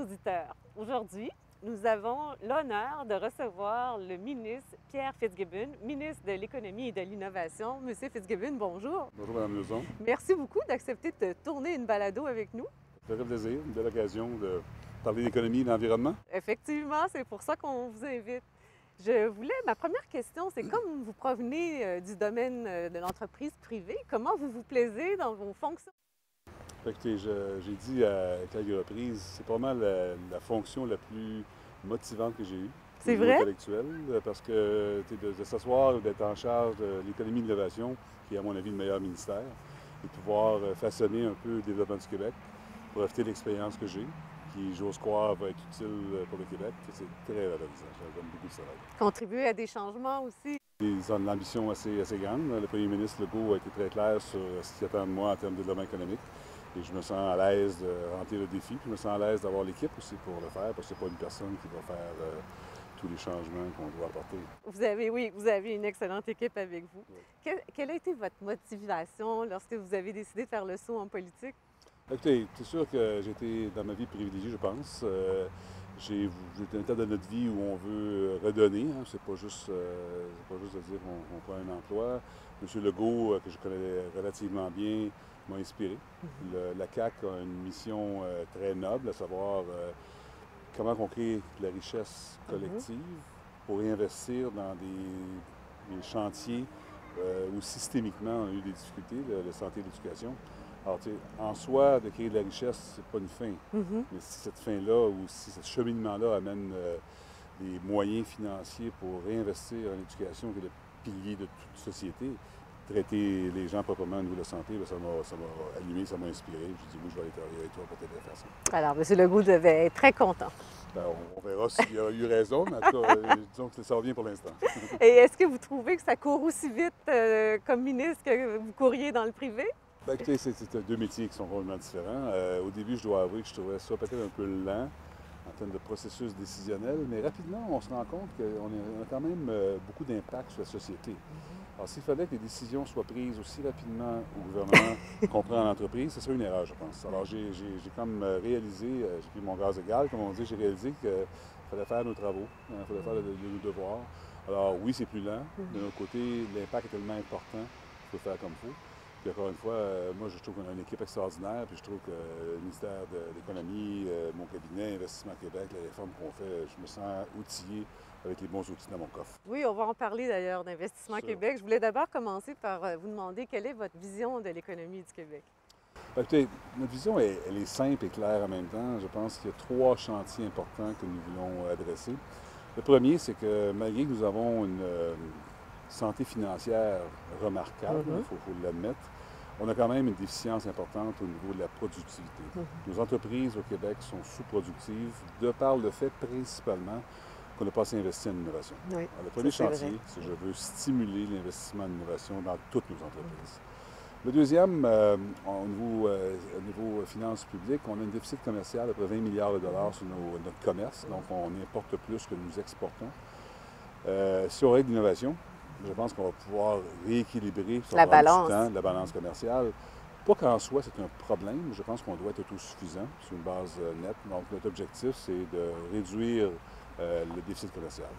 auditeurs. Aujourd'hui, nous avons l'honneur de recevoir le ministre Pierre Fitzgibbon, ministre de l'Économie et de l'Innovation. Monsieur Fitzgibbon, bonjour. Bonjour, Mme Luzon. Merci beaucoup d'accepter de tourner une balado avec nous. Ça fait plaisir, une belle occasion de parler d'économie et d'environnement. Effectivement, c'est pour ça qu'on vous invite. Ma première question, c'est comme vous provenez du domaine de l'entreprise privée, comment vous vous plaisez dans vos fonctions? Écoutez, j'ai dit à quelques reprises, c'est probablement la fonction la plus motivante que j'ai eue. C'est au niveau vrai? intellectuel, parce que de s'asseoir, d'être en charge de l'économie et de l'innovation, qui est à mon avis le meilleur ministère, et de pouvoir façonner un peu le développement du Québec, profiter de l'expérience que j'ai, qui, j'ose croire, va être utile pour le Québec. C'est très valorisant. Ça donne beaucoup de travail. Contribuer à des changements aussi. Ils ont une ambition assez grande. Le premier ministre Legault a été très clair sur ce qu'il attend de moi en termes de développement économique. Et je me sens à l'aise de remplir le défi. Puis je me sens à l'aise d'avoir l'équipe aussi pour le faire, parce que ce n'est pas une personne qui va faire tous les changements qu'on doit apporter. Vous avez une excellente équipe avec vous. Oui. Quelle a été votre motivation lorsque vous avez décidé de faire le saut en politique? Écoutez, c'est sûr que j'ai été dans ma vie privilégiée, je pense. J'ai été un temps de notre vie où on veut redonner. Hein. C'est pas juste de dire qu'on prend un emploi. M. Legault, que je connais relativement bien, m'a inspiré. La CAQ a une mission très noble, à savoir comment on crée de la richesse collective pour réinvestir dans des chantiers où systémiquement on a eu des difficultés, la santé et l'éducation. Alors, tu sais, en soi, de créer de la richesse, c'est pas une fin. Mais si cette fin-là ou si ce cheminement-là amène des moyens financiers pour réinvestir en éducation, qui est le pilier de toute société, traiter les gens proprement au niveau de la santé, bien, ça m'a allumé, ça m'a inspiré. Je dis, oui, je vais aller travailler avec toi pour t'aider à faire ça. Alors, M. Legault devait être très content. Ben, on verra s'il a eu raison, mais en tout cas, disons que ça revient pour l'instant. Et est-ce que vous trouvez que ça court aussi vite comme ministre que vous courriez dans le privé? Ben, écoutez, c'est deux métiers qui sont complètement différents. Au début, je dois avouer que je trouvais ça peut-être un peu lent en termes de processus décisionnel, mais rapidement, on se rend compte qu'on a quand même beaucoup d'impact sur la société. Alors, s'il fallait que les décisions soient prises aussi rapidement au gouvernement qu'on prend en entreprise, ce serait une erreur, je pense. Alors, j'ai comme réalisé, j'ai pris mon gaz égal, comme on dit, j'ai réalisé qu'il fallait faire nos travaux, il fallait faire nos devoirs. Alors, oui, c'est plus lent, mais d'un autre côté, l'impact est tellement important qu'il faut faire comme il faut. Puis encore une fois, moi, je trouve qu'on a une équipe extraordinaire, puis je trouve que le ministère de l'Économie, mon cabinet, Investissement Québec, les réformes qu'on fait, je me sens outillé avec les bons outils dans mon coffre. Oui, on va en parler d'ailleurs d'Investissement Québec. Je voulais d'abord commencer par vous demander quelle est votre vision de l'économie du Québec? Écoutez, notre vision, elle est simple et claire en même temps. Je pense qu'il y a trois chantiers importants que nous voulons adresser. Le premier, c'est que malgré que nous avons une santé financière remarquable, il faut l'admettre, on a quand même une déficience importante au niveau de la productivité. Nos entreprises au Québec sont sous-productives de par le fait principalement qu'on n'a pas assez investi en innovation. Oui, alors, le premier chantier, c'est que je veux stimuler l'investissement en innovation dans toutes nos entreprises. Le deuxième, au niveau finances publiques, on a un déficit commercial de près de 20 milliards de dollars sur notre commerce, donc on importe plus que nous exportons. Si on règle l'innovation, je pense qu'on va pouvoir rééquilibrer la balance. La balance commerciale. Pas qu'en soi, c'est un problème. Je pense qu'on doit être autosuffisant sur une base nette. Donc, notre objectif, c'est de réduire le déficit commercial.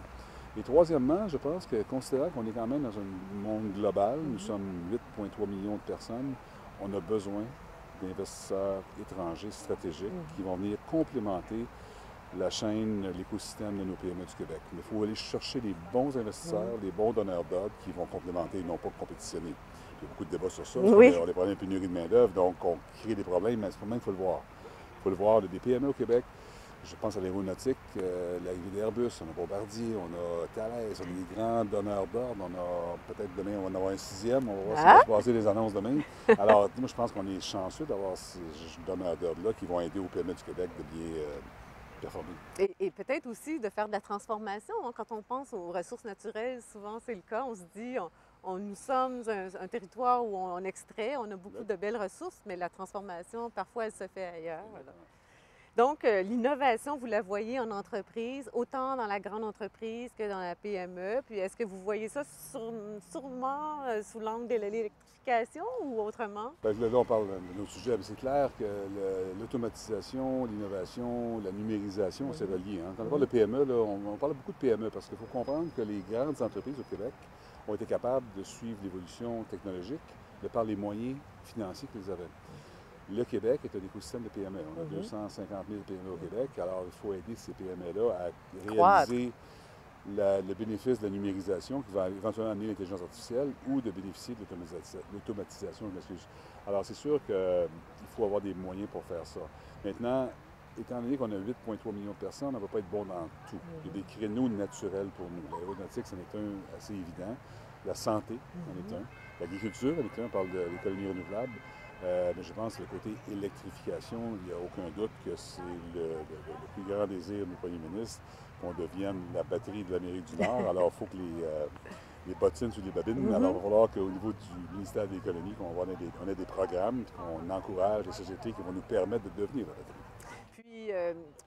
Et troisièmement, je pense que, considérant qu'on est quand même dans un monde global, nous sommes 8,3 millions de personnes, on a besoin d'investisseurs étrangers stratégiques qui vont venir complémenter la chaîne, l'écosystème de nos PME du Québec. Mais il faut aller chercher les bons investisseurs, les bons donneurs d'ordre qui vont complémenter et non pas compétitionner. Il y a beaucoup de débats sur ça. Oui. On a des problèmes de pénurie de main-d'œuvre, donc on crée des problèmes, mais à ce moment, il faut le voir. Il faut le voir, des PME au Québec. Je pense à l'aéronautique, l'arrivée d'Airbus, on a Bombardier, on a Thales, on a des grands donneurs d'ordre. On a peut-être demain, on va en avoir un sixième, on va voir si va se passer les annonces demain. Alors, moi, je pense qu'on est chanceux d'avoir ces donneurs d'ordre-là qui vont aider aux PME du Québec de bien performer. Et peut-être aussi de faire de la transformation. Hein. Quand on pense aux ressources naturelles, souvent c'est le cas. On se dit, nous sommes un territoire où on extrait, on a beaucoup de belles ressources, mais la transformation, parfois, elle se fait ailleurs. Donc, l'innovation, vous la voyez en entreprise, autant dans la grande entreprise que dans la PME. Puis, est-ce que vous voyez ça sûrement sous l'angle de l'électrification ou autrement? Fait que là, on parle de nos sujets, mais c'est clair que l'automatisation, l'innovation, la numérisation, c'est relié. Hein. Quand on parle de PME, là, on parle beaucoup de PME parce qu'il faut comprendre que les grandes entreprises au Québec ont été capables de suivre l'évolution technologique de par les moyens financiers qu'ils avaient. Le Québec est un écosystème de PME. On a 250 000 PME au Québec, alors il faut aider ces PME-là à réaliser le bénéfice de la numérisation qui va éventuellement amener l'intelligence artificielle ou de bénéficier de l'automatisation, je m'excuse. Alors c'est sûr qu'il faut avoir des moyens pour faire ça. Maintenant, étant donné qu'on a 8,3 millions de personnes, on ne va pas être bon dans tout. Il y a des créneaux naturels pour nous. L'aéronautique, c'en est un assez évident. La santé, c'en est un. L'agriculture, c'en est un. On parle de l'économie renouvelable. Mais je pense que le côté électrification, il n'y a aucun doute que c'est le plus grand désir du premier ministre qu'on devienne la batterie de l'Amérique du Nord. Alors, il faut que les bottines sur les babines. Alors, il va falloir qu'au niveau du ministère de l'Économie, on ait des programmes, qu'on encourage les sociétés qui vont nous permettre de devenir la batterie. Puis,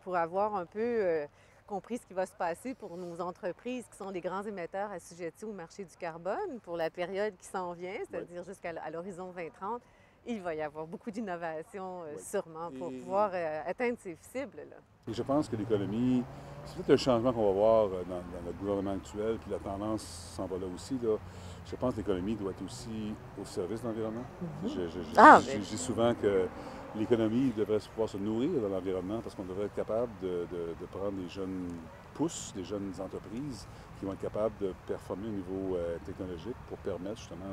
pour avoir un peu compris ce qui va se passer pour nos entreprises qui sont des grands émetteurs assujettis au marché du carbone pour la période qui s'en vient, c'est-à-dire jusqu'à l'horizon 2030, il va y avoir beaucoup d'innovations sûrement pour pouvoir atteindre ces cibles-là. Et je pense que l'économie, c'est peut-être un changement qu'on va voir dans le gouvernement actuel, puis la tendance s'en va là aussi. Là. Je pense que l'économie doit être aussi au service de l'environnement. Je dis souvent que l'économie devrait pouvoir se nourrir de l'environnement parce qu'on devrait être capable de prendre des jeunes pousses, des jeunes entreprises qui vont être capables de performer au niveau technologique pour permettre justement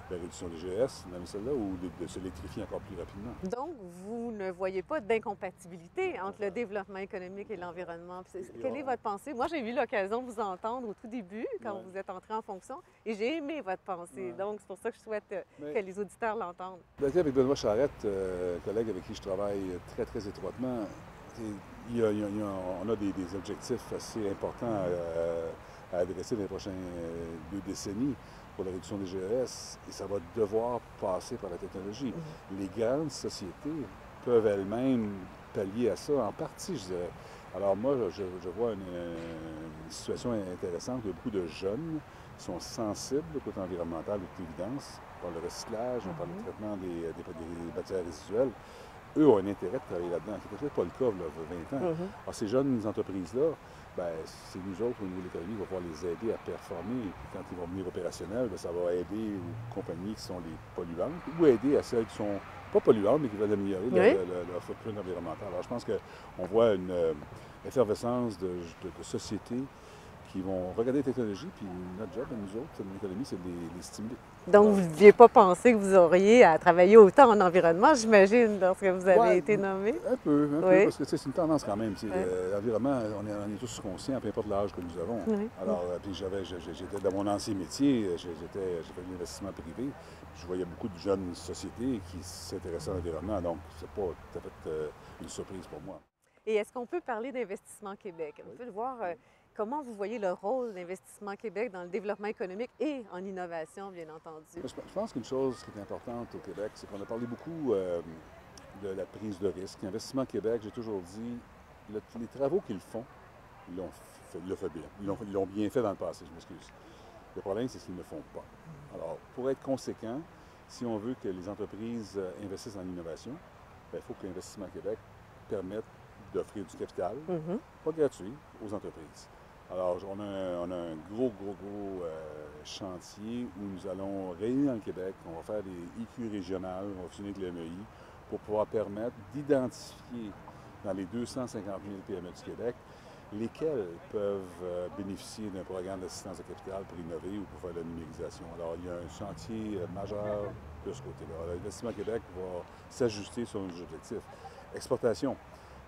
la réduction des GS, dans celle-là, ou de s'électrifier encore plus rapidement. Donc, vous ne voyez pas d'incompatibilité entre le développement économique et l'environnement. Quelle est votre pensée? Moi, j'ai eu l'occasion de vous entendre au tout début, quand vous êtes entré en fonction, et j'ai aimé votre pensée. Donc, c'est pour ça que je souhaite que les auditeurs l'entendent. Avec Benoît Charette, collègue avec qui je travaille très, très étroitement, on a des objectifs assez importants à adresser dans les prochaines 2 décennies pour la réduction des GES, et ça va devoir passer par la technologie. Les grandes sociétés peuvent elles-mêmes pallier à ça, en partie, je dirais. Alors moi, je vois une situation intéressante. Il y a beaucoup de jeunes qui sont sensibles au côté environnemental, de toute évidence. On parle de recyclage, on parle de traitement des matières résiduelles. Eux ont un intérêt de travailler là-dedans. C'est peut-être pas le cas, là, il y a 20 ans. Alors, ces jeunes entreprises-là, ben, c'est nous autres, au niveau de l'économie, qui va pouvoir les aider à performer. Et puis, quand ils vont venir opérationnels, ben, ça va aider aux compagnies qui sont les polluantes ou aider à celles qui sont pas polluantes, mais qui veulent améliorer leur footprint environnemental. Alors, je pense qu'on voit une effervescence de sociétés qui vont regarder la technologie, puis notre job, nous autres, dans l'économie, c'est de les stimuler. Donc, vous ne deviez pas penser que vous auriez à travailler autant en environnement, j'imagine, lorsque vous avez été nommé? Un peu, parce que c'est une tendance quand même. L'environnement, on est tous conscients, peu importe l'âge que nous avons. Alors, puis j'étais dans mon ancien métier, j'ai fait de l'investissement privé. Je voyais beaucoup de jeunes sociétés qui s'intéressaient à l'environnement, donc c'est pas tout à fait une surprise pour moi. Et est-ce qu'on peut parler d'Investissement Québec? On peut voir comment vous voyez le rôle d'Investissement Québec dans le développement économique et en innovation, bien entendu. Je pense qu'une chose qui est importante au Québec, c'est qu'on a parlé beaucoup de la prise de risque. Investissement Québec, j'ai toujours dit, les travaux qu'ils font, ils l'ont fait bien. Ils l'ont bien fait dans le passé, je m'excuse. Le problème, c'est ce qu'ils ne font pas. Alors, pour être conséquent, si on veut que les entreprises investissent en innovation, il faut qu'Investissement Québec permette d'offrir du capital, pas gratuit, aux entreprises. Alors, on a un gros chantier où nous allons réunir dans le Québec, on va faire des IQ régionales, on va fusionner avec le MEI pour pouvoir permettre d'identifier dans les 250 000 PME du Québec lesquels peuvent bénéficier d'un programme d'assistance de capital pour innover ou pour faire de la numérisation. Alors, il y a un chantier majeur de ce côté-là. L'Investissement Québec va s'ajuster sur nos objectifs. Exportation.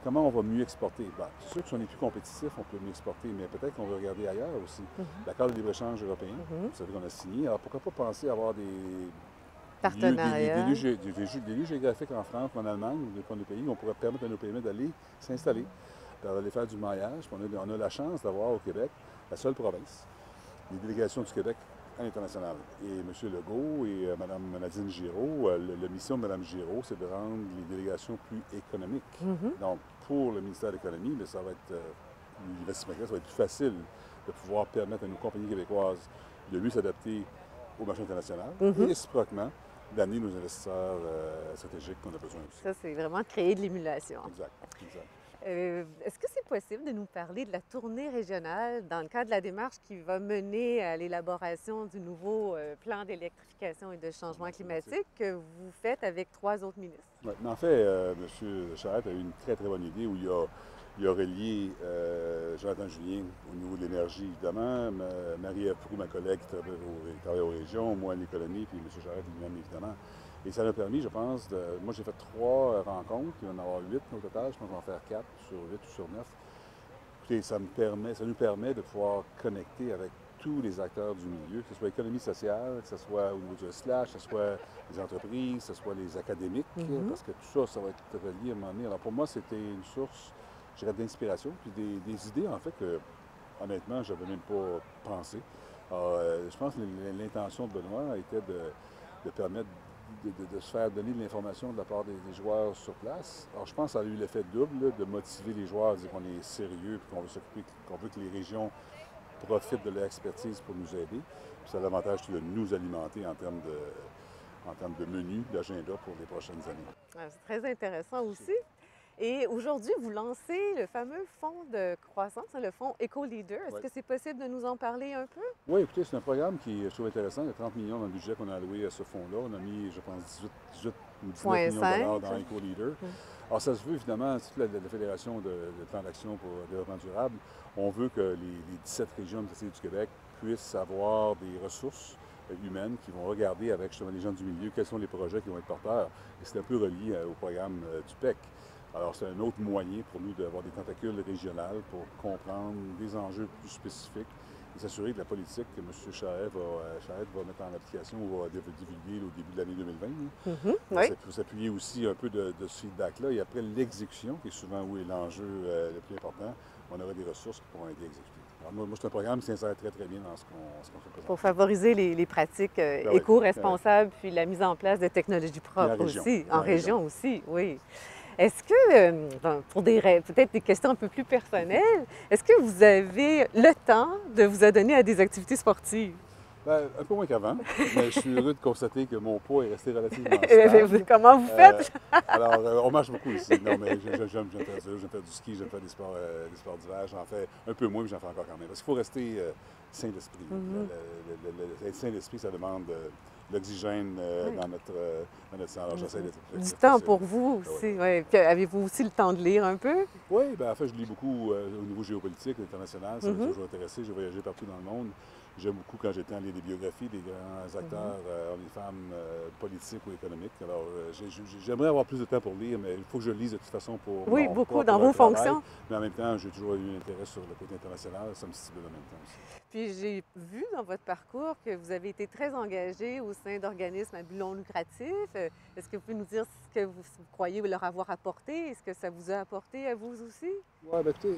Comment on va mieux exporter? Ben, c'est sûr que si on est plus compétitif, on peut mieux exporter, mais peut-être qu'on va regarder ailleurs aussi. L'accord de libre-échange européen, vous savez qu'on a signé. Alors, pourquoi pas penser à avoir des partenariats, des lieux géographiques en France ou en Allemagne, ou des pays où on pourrait permettre à nos PME d'aller s'installer, d'aller faire du maillage. On a la chance d'avoir au Québec la seule province. Les délégations du Québec à l'international. Et M. Legault et Mme Nadine Giraud, la mission de Mme Giraud, c'est de rendre les délégations plus économiques. Mhm. Donc, pour le ministère de l'Économie, ça va être, l'investissement, ça va être plus facile de pouvoir permettre à nos compagnies québécoises de mieux s'adapter au marché international et Mhm. réciproquement d'amener nos investisseurs stratégiques qu'on a besoin aussi. Ça, c'est vraiment créer de l'émulation. Exact, exact. Est-ce que c'est possible de nous parler de la tournée régionale dans le cadre de la démarche qui va mener à l'élaboration du nouveau plan d'électrification et de changement climatique que vous faites avec 3 autres ministres? Ouais, mais en fait, M. Charette a eu une très, très bonne idée où il a relié Jonathan Julien au niveau de l'énergie, évidemment, Marie-Ève Proulx, ma collègue qui travaille aux régions, moi à l'économie, puis M. Charette lui-même, évidemment. Et ça m'a permis, je pense, moi j'ai fait 3 rencontres, il va y en avoir 8 au total, je pense qu'on va en faire 4 sur 8 ou sur 9. Écoutez, ça nous permet de pouvoir connecter avec tous les acteurs du milieu, que ce soit l'économie sociale, que ce soit au niveau du slash, que ce soit les entreprises, que ce soit les académiques, parce que tout ça, ça va être relié à un moment donné. Alors pour moi, c'était une source, je dirais, d'inspiration, puis des idées, en fait, que honnêtement, je n'avais même pas pensé. Alors, je pense que l'intention de Benoît était de permettre de se faire donner de l'information de la part des joueurs sur place. Alors, je pense que ça a eu l'effet double, là, de motiver les joueurs à dire qu'on est sérieux et qu'on veut s'occuper, qu'on veut que les régions profitent de leur expertise pour nous aider. Puis ça a l'avantage de nous alimenter en termes de menu, d'agenda pour les prochaines années. Ah, c'est très intéressant aussi. Et aujourd'hui, vous lancez le fameux fonds de croissance, hein, le fonds EcoLeader. Est-ce Ouais. que c'est possible de nous en parler un peu? Oui, écoutez, c'est un programme qui je trouve intéressant. Il y a 30 millions dans le budget qu'on a alloué à ce fonds-là. On a mis, je pense, 18 ou 19 Point millions de dollars 5. dans EcoLeader. Mm. Alors, ça se veut évidemment, toute la Fédération de plan d'action pour le développement durable, on veut que les 17 régions de du Québec puissent avoir des ressources humaines qui vont regarder avec justement les gens du milieu quels sont les projets qui vont être porteurs. Et c'est un peu relié au programme du PEC. Alors, c'est un autre moyen pour nous d'avoir des tentacules régionales pour comprendre des enjeux plus spécifiques et s'assurer que la politique que M. Charette va mettre en application ou va divulguer au début de l'année 2020, Mhm. va Oui. s'appuyer aussi un peu de ce feedback-là. Et après l'exécution, qui est souvent où est l'enjeu le plus important, on aura des ressources qui pourront aider à exécuter. Alors, moi, c'est un programme qui s'insère très, très bien dans ce qu'on fait présentement. Pour favoriser les pratiques Ben oui, éco-responsables, puis la mise en place de technologies propres région. aussi, En en région. région aussi, oui. Est-ce que, pour peut-être des questions un peu plus personnelles, est-ce que vous avez le temps de vous adonner à des activités sportives? Ben, un peu moins qu'avant, mais je suis heureux de constater que mon poids est resté relativement stable. Comment vous faites? Alors, on marche beaucoup ici. Non, mais j'aime faire ça. J'aime faire du ski, j'aime faire des sports d'hiver. J'en fais un peu moins, mais j'en fais encore quand même. Parce qu'il faut rester sain d'esprit. Être sain d'esprit, ça demande de l'oxygène Oui. dans notre sang. Alors, j'essaie d'être Du d'être temps facile. pour vous Ah aussi, oui. Puis avez-vous aussi le temps de lire un peu? Oui, ben, en fait, je lis beaucoup au niveau géopolitique, international. Ça m'a Mhm. toujours intéressé. J'ai voyagé partout dans le monde. J'aime beaucoup quand j'étais à lire des biographies des grands acteurs, hommes et femmes politiques ou économiques. Alors, j'aimerais avoir plus de temps pour lire, mais il faut que je lise de toute façon pour Oui, mon beaucoup propre dans vos travail. fonctions. Mais en même temps, j'ai toujours eu un intérêt sur le côté international. Ça me stimule en même temps aussi. Puis j'ai vu dans votre parcours que vous avez été très engagé au sein d'organismes à but non lucratif. Est-ce que vous pouvez nous dire ce que vous croyez leur avoir apporté? Est-ce que ça vous a apporté à vous aussi? Oui, bien écoutez,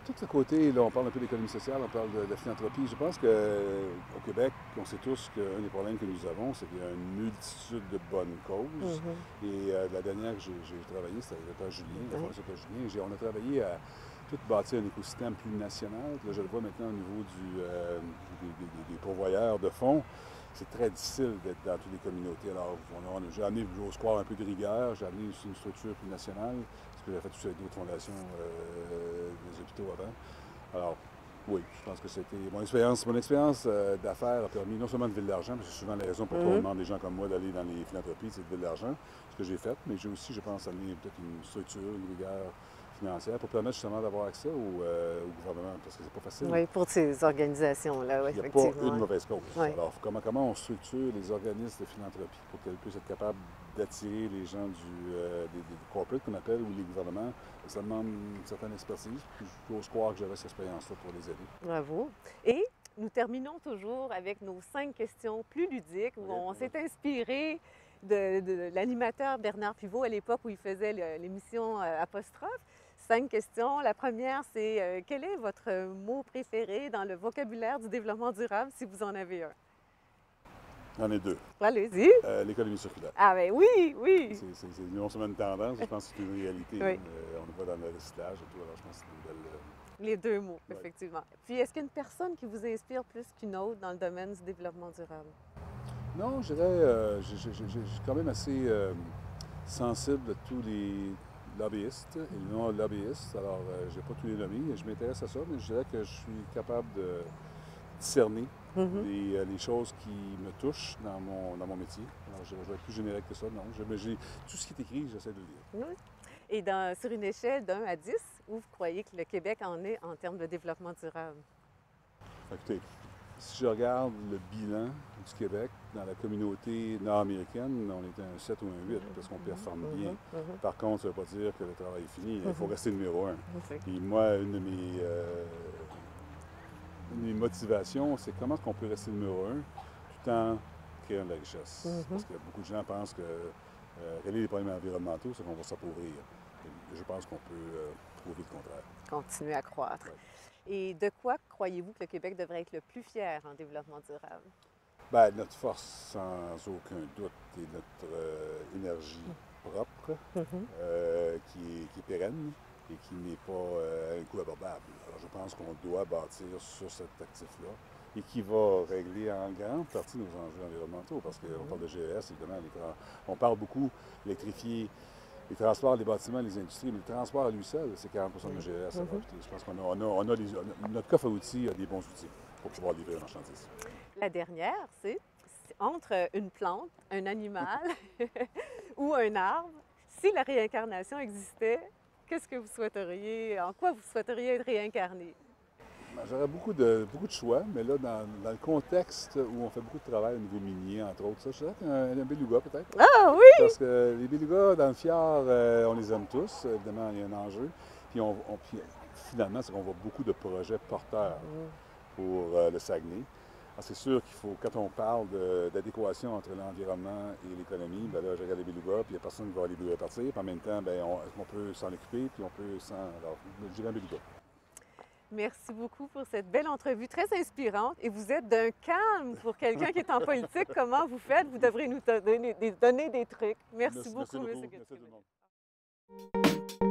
tout ce côté, là, on parle un peu d'économie sociale, on parle de philanthropie. Je pense qu'au Québec, on sait tous qu'un des problèmes que nous avons, c'est qu'il y a une multitude de bonnes causes. Et la dernière que j'ai travaillé, c'était avec le Julien, la Fondation Julien. On a travaillé à tout bâtir un écosystème plus national. Là, je le vois maintenant au niveau des pourvoyeurs de fonds. C'est très difficile d'être dans toutes les communautés. Alors, j'ai amené, j'ose croire, un peu de rigueur. J'ai amené aussi une structure plus nationale, parce que j'ai fait tout ça avec d'autres fondations des hôpitaux avant. Alors, oui, je pense que c'était mon expérience d'affaires a permis non seulement de lever de l'argent, parce que c'est souvent la raison pourquoi on demande des gens comme moi d'aller dans les philanthropies, c'est de lever de l'argent, ce que j'ai fait, mais j'ai aussi, je pense, amené peut-être une structure, une rigueur financière pour permettre justement d'avoir accès au gouvernement, parce que c'est pas facile. Oui, pour ces organisations-là, oui, Il n'y a pas effectivement. une mauvaise cause. Oui. Alors, comment on structure les organismes de philanthropie pour qu'elles puissent être capables d'attirer les gens des corporates qu'on appelle ou les gouvernements? Ça demande une certaine expertise. Puis j'ose croire que j'avais cette expérience-là pour les aider. Bravo. Et nous terminons toujours avec nos 5 questions plus ludiques où on s'est inspiré de l'animateur Bernard Pivot à l'époque où il faisait l'émission Apostrophe. 5 questions. La première, c'est quel est votre mot préféré dans le vocabulaire du développement durable, si vous en avez un? J'en ai deux. Allez-y. L'économie circulaire. Ah ben oui, oui. C'est non seulement une tendance, je pense que c'est une réalité. Oui. On le voit dans le recyclage et tout, alors je pense que c'est une belle... Les deux mots, Ouais. effectivement. Puis, est-ce qu'il y a une personne qui vous inspire plus qu'une autre dans le domaine du développement durable? Non, je dirais, je suis quand même assez sensible à tous les lobbyistes et non lobbyistes. Alors, je n'ai pas tous les nommés, je m'intéresse à ça, mais je dirais que je suis capable de discerner les choses qui me touchent dans mon métier. Alors, je vais être plus générique que ça, non. Tout ce qui est écrit, j'essaie de le lire. Oui. Et sur une échelle de 1 à 10, où vous croyez que le Québec en est en termes de développement durable? Écoutez, si je regarde le bilan du Québec dans la communauté nord-américaine, on est un 7 ou un 8 parce qu'on performe bien. Par contre, ça ne veut pas dire que le travail est fini. Il faut rester numéro 1. Et moi, une de mes motivations, c'est comment est-ce qu'on peut rester numéro 1 tout en créant de la richesse. Parce que beaucoup de gens pensent que régler les problèmes environnementaux, c'est qu'on va s'appauvrir. Je pense qu'on peut prouver le contraire. Continuer à croître. Ouais. Et de quoi croyez-vous que le Québec devrait être le plus fier en développement durable? Bien, notre force, sans aucun doute, est notre énergie propre, qui est pérenne et qui n'est pas à un coût abordable. Alors, je pense qu'on doit bâtir sur cet actif-là et qui va régler en grande partie nos enjeux environnementaux, parce qu'on parle de GES, évidemment, on parle beaucoup d'électrifier les transports, les bâtiments, les industries, mais le transport à lui seul, c'est 40 de nos GES. Alors, je pense notre coffre à outils a des bons outils pour pouvoir livrer la marchandise. La dernière, c'est entre une plante, un animal ou un arbre, si la réincarnation existait, qu'est-ce que vous souhaiteriez, en quoi vous souhaiteriez être réincarné? J'aurais beaucoup de choix, mais là, dans le contexte où on fait beaucoup de travail au niveau minier, entre autres, ça, je dirais qu'un beluga peut-être. Ah oui! Parce que les belugas, dans le fjord, on les aime tous. Évidemment, il y a un enjeu. Puis, finalement, c'est qu'on voit beaucoup de projets porteurs pour le Saguenay. C'est sûr qu'il faut, quand on parle d'adéquation entre l'environnement et l'économie, bien là, je regarde les belugas, puis il n'y a personne qui va voir les belugas partir. Puis en même temps, bien, on peut s'en occuper, puis on peut s'en... Alors, je dirais un beluga. Merci beaucoup pour cette belle entrevue très inspirante. Et vous êtes d'un calme pour quelqu'un qui est en politique. Comment vous faites? Vous devrez nous donner des trucs. Merci beaucoup, M. Merci tout le monde.